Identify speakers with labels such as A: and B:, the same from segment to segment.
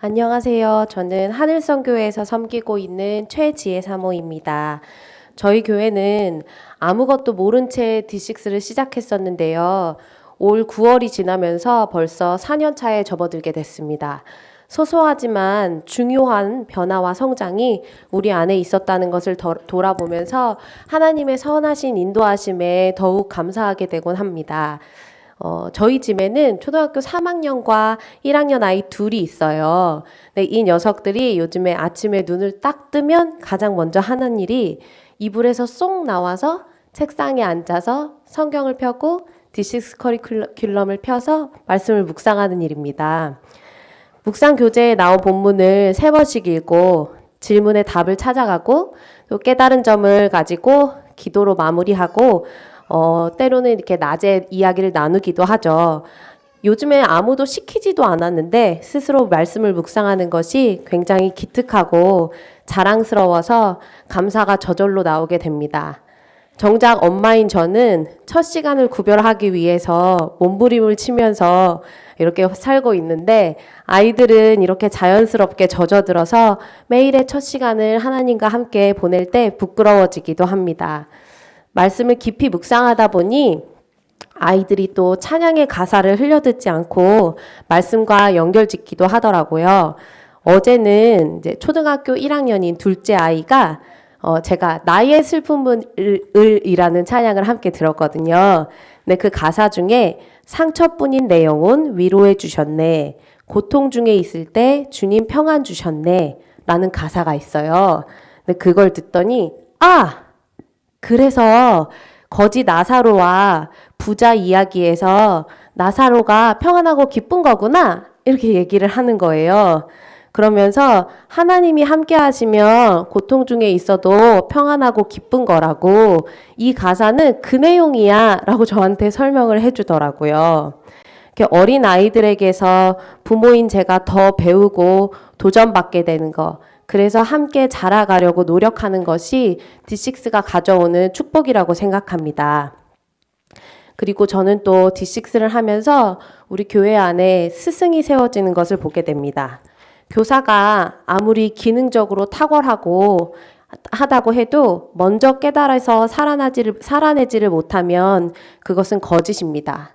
A: 안녕하세요. 저는 하늘성교회에서 섬기고 있는 최지혜 사모입니다. 저희 교회는 아무것도 모른 채 D6를 시작했었는데요. 올 9월이 지나면서 벌써 4년 차에 접어들게 됐습니다. 소소하지만 중요한 변화와 성장이 우리 안에 있었다는 것을 돌아보면서 하나님의 선하신 인도하심에 더욱 감사하게 되곤 합니다. 저희 집에는 초등학교 3학년과 1학년 아이 둘이 있어요. 네, 이 녀석들이 요즘에 아침에 눈을 딱 뜨면 가장 먼저 하는 일이 이불에서 쏙 나와서 책상에 앉아서 성경을 펴고 D6 커리큘럼을 펴서 말씀을 묵상하는 일입니다. 묵상 교재에 나온 본문을 3번씩 읽고 질문의 답을 찾아가고 또 깨달은 점을 가지고 기도로 마무리하고 때로는 이렇게 낮에 이야기를 나누기도 하죠. 요즘에 아무도 시키지도 않았는데 스스로 말씀을 묵상하는 것이 굉장히 기특하고 자랑스러워서 감사가 저절로 나오게 됩니다. 정작 엄마인 저는 첫 시간을 구별하기 위해서 몸부림을 치면서 이렇게 살고 있는데 아이들은 이렇게 자연스럽게 젖어들어서 매일의 첫 시간을 하나님과 함께 보낼 때 부끄러워지기도 합니다. 말씀을 깊이 묵상하다 보니 아이들이 또 찬양의 가사를 흘려듣지 않고 말씀과 연결짓기도 하더라고요. 어제는 이제 초등학교 1학년인 둘째 아이가 제가 나의 슬픔을 이라는 찬양을 함께 들었거든요. 근데 그 가사 중에 상처뿐인 내 영혼 위로해 주셨네. 고통 중에 있을 때 주님 평안 주셨네. 라는 가사가 있어요. 근데 그걸 듣더니 그래서 거지 나사로와 부자 이야기에서 나사로가 평안하고 기쁜 거구나 이렇게 얘기를 하는 거예요. 그러면서 하나님이 함께 하시면 고통 중에 있어도 평안하고 기쁜 거라고 이 가사는 그 내용이야 라고 저한테 설명을 해주더라고요. 어린 아이들에게서 부모인 제가 더 배우고 도전받게 되는 거, 그래서 함께 자라가려고 노력하는 것이 D6가 가져오는 축복이라고 생각합니다. 그리고 저는 또 D6를 하면서 우리 교회 안에 스승이 세워지는 것을 보게 됩니다. 교사가 아무리 기능적으로 탁월하고 하다고 해도 먼저 깨달아서 살아내지를 못하면 그것은 거짓입니다.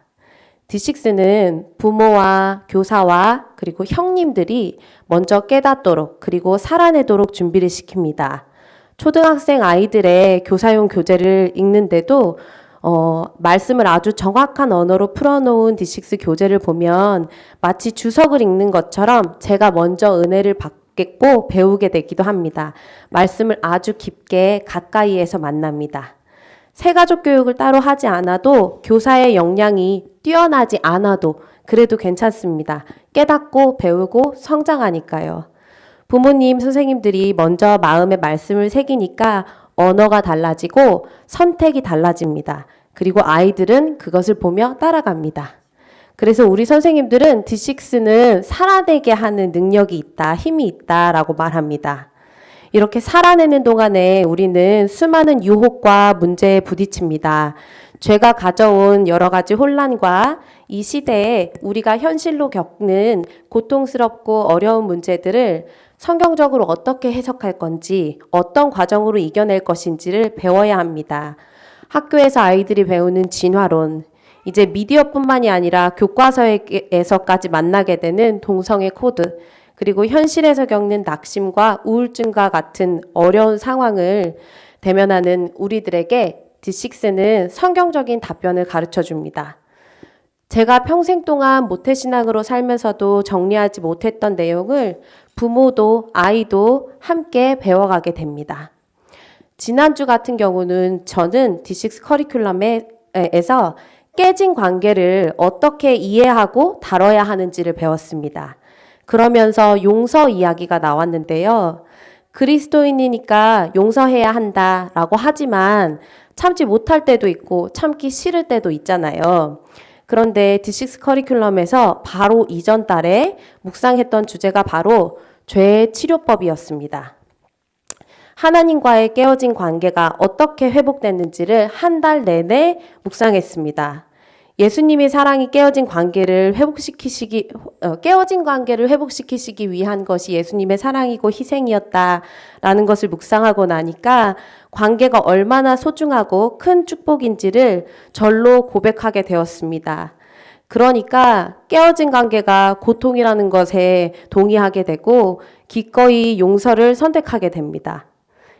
A: D6는 부모와 교사와 그리고 형님들이 먼저 깨닫도록 그리고 살아내도록 준비를 시킵니다. 초등학생 아이들의 교사용 교재를 읽는데도 말씀을 아주 정확한 언어로 풀어놓은 D6 교재를 보면 마치 주석을 읽는 것처럼 제가 먼저 은혜를 받겠고 배우게 되기도 합니다. 말씀을 아주 깊게 가까이에서 만납니다. 새가족 교육을 따로 하지 않아도 교사의 역량이 뛰어나지 않아도 그래도 괜찮습니다. 깨닫고 배우고 성장하니까요. 부모님, 선생님들이 먼저 마음에 말씀을 새기니까 언어가 달라지고 선택이 달라집니다. 그리고 아이들은 그것을 보며 따라갑니다. 그래서 우리 선생님들은 D6는 살아내게 하는 능력이 있다, 힘이 있다라고 말합니다. 이렇게 살아내는 동안에 우리는 수많은 유혹과 문제에 부딪힙니다. 죄가 가져온 여러 가지 혼란과 이 시대에 우리가 현실로 겪는 고통스럽고 어려운 문제들을 성경적으로 어떻게 해석할 건지, 어떤 과정으로 이겨낼 것인지를 배워야 합니다. 학교에서 아이들이 배우는 진화론, 이제 미디어뿐만이 아니라 교과서에서까지 만나게 되는 동성애 코드, 그리고 현실에서 겪는 낙심과 우울증과 같은 어려운 상황을 대면하는 우리들에게 D6는 성경적인 답변을 가르쳐 줍니다. 제가 평생 동안 모태신앙으로 살면서도 정리하지 못했던 내용을 부모도 아이도 함께 배워가게 됩니다. 지난주 같은 경우는 저는 D6 커리큘럼에서 깨진 관계를 어떻게 이해하고 다뤄야 하는지를 배웠습니다. 그러면서 용서 이야기가 나왔는데요. 그리스도인이니까 용서해야 한다라고 하지만 참지 못할 때도 있고 참기 싫을 때도 있잖아요. 그런데 D6 커리큘럼에서 바로 이전 달에 묵상했던 주제가 바로 죄의 치료법이었습니다. 하나님과의 깨어진 관계가 어떻게 회복됐는지를 한 달 내내 묵상했습니다. 예수님의 사랑이 깨어진 관계를 회복시키시기 위한 것이 예수님의 사랑이고 희생이었다라는 것을 묵상하고 나니까 관계가 얼마나 소중하고 큰 축복인지를 절로 고백하게 되었습니다. 그러니까 깨어진 관계가 고통이라는 것에 동의하게 되고 기꺼이 용서를 선택하게 됩니다.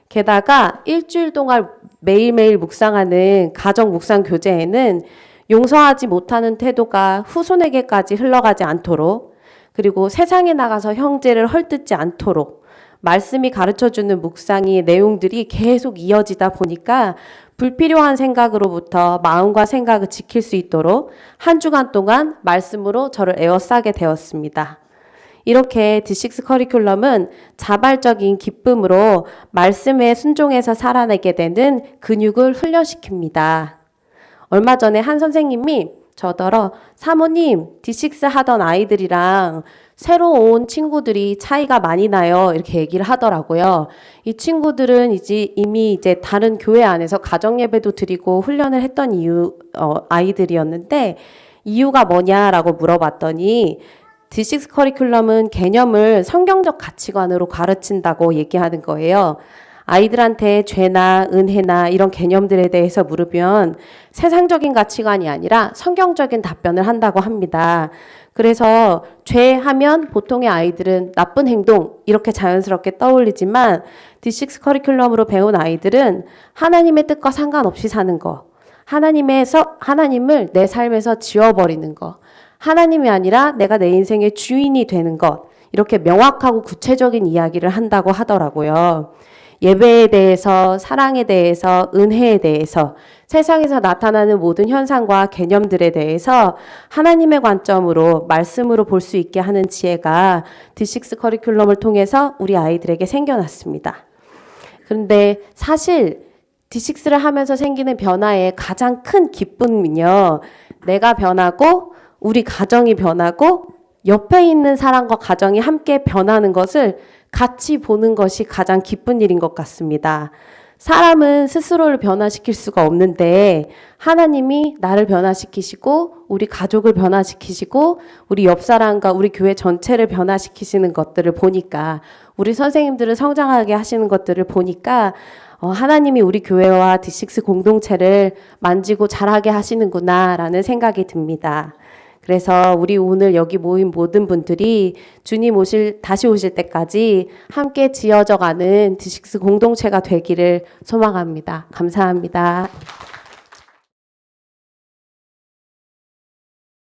A: 게다가 일주일 동안 매일매일 묵상하는 가정 묵상 교재에는 용서하지 못하는 태도가 후손에게까지 흘러가지 않도록, 그리고 세상에 나가서 형제를 헐뜯지 않도록 말씀이 가르쳐주는 묵상의 내용들이 계속 이어지다 보니까 불필요한 생각으로부터 마음과 생각을 지킬 수 있도록 한 주간 동안 말씀으로 저를 에워싸게 되었습니다. 이렇게 D6 커리큘럼은 자발적인 기쁨으로 말씀에 순종해서 살아내게 되는 근육을 훈련시킵니다. 얼마 전에 한 선생님이 저더러 사모님 D6 하던 아이들이랑 새로 온 친구들이 차이가 많이 나요. 이렇게 얘기를 하더라고요. 이 친구들은 이미 다른 교회 안에서 가정예배도 드리고 훈련을 했던 아이들이었는데 이유가 뭐냐라고 물어봤더니 D6 커리큘럼은 개념을 성경적 가치관으로 가르친다고 얘기하는 거예요. 아이들한테 죄나 은혜나 이런 개념들에 대해서 물으면 세상적인 가치관이 아니라 성경적인 답변을 한다고 합니다. 그래서 죄하면 보통의 아이들은 나쁜 행동 이렇게 자연스럽게 떠올리지만 D6 커리큘럼으로 배운 아이들은 하나님의 뜻과 상관없이 사는 거, 하나님을 내 삶에서 지워버리는 거, 하나님이 아니라 내가 내 인생의 주인이 되는 것, 이렇게 명확하고 구체적인 이야기를 한다고 하더라고요. 예배에 대해서, 사랑에 대해서, 은혜에 대해서, 세상에서 나타나는 모든 현상과 개념들에 대해서 하나님의 관점으로, 말씀으로 볼 수 있게 하는 지혜가 D6 커리큘럼을 통해서 우리 아이들에게 생겨났습니다. 그런데 사실 D6를 하면서 생기는 변화의 가장 큰 기쁨은요, 내가 변하고 우리 가정이 변하고 옆에 있는 사람과 가정이 함께 변하는 것을 같이 보는 것이 가장 기쁜 일인 것 같습니다. 사람은 스스로를 변화시킬 수가 없는데 하나님이 나를 변화시키시고 우리 가족을 변화시키시고 우리 옆 사람과 우리 교회 전체를 변화시키시는 것들을 보니까, 우리 선생님들을 성장하게 하시는 것들을 보니까 하나님이 우리 교회와 D6 공동체를 만지고 자라게 하시는구나라는 생각이 듭니다. 그래서 우리 오늘 여기 모인 모든 분들이 주님 다시 오실 때까지 함께 지어져가는 D6 공동체가 되기를 소망합니다. 감사합니다.